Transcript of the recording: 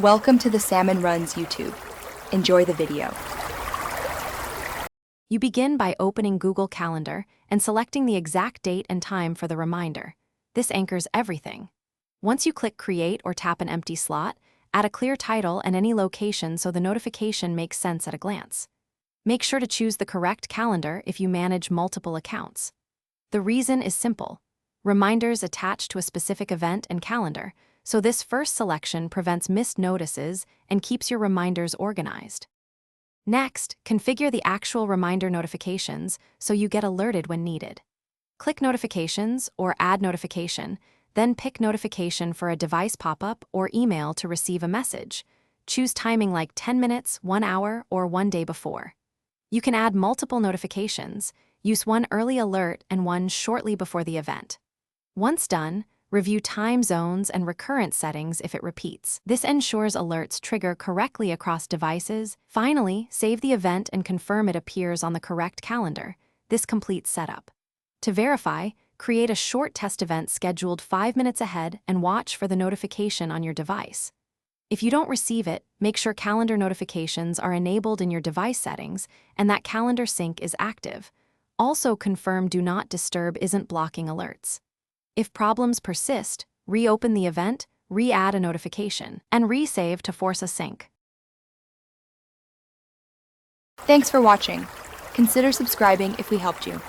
Welcome to the Salmon Runs YouTube. Enjoy the video. You begin by opening Google Calendar and selecting the exact date and time for the reminder. This anchors everything. Once you click Create or tap an empty slot, add a clear title and any location so the notification makes sense at a glance. Make sure to choose the correct calendar if you manage multiple accounts. The reason is simple. Reminders attach to a specific event and calendar, so this first selection prevents missed notices and keeps your reminders organized. Next, configure the actual reminder notifications so you get alerted when needed. Click Notifications or Add Notification, then pick Notification for a device pop-up or email to receive a message. Choose timing like 10 minutes, 1 hour, or 1 day before. You can add multiple notifications, use one early alert and one shortly before the event. Once done, review time zones and recurrence settings if it repeats. This ensures alerts trigger correctly across devices. Finally, save the event and confirm it appears on the correct calendar. This completes setup. To verify, create a short test event scheduled 5 minutes ahead and watch for the notification on your device. If you don't receive it, make sure calendar notifications are enabled in your device settings and that calendar sync is active. Also confirm Do Not Disturb isn't blocking alerts. If problems persist, reopen the event, re-add a notification, and resave to force a sync. Thanks for watching. Consider subscribing if we helped you.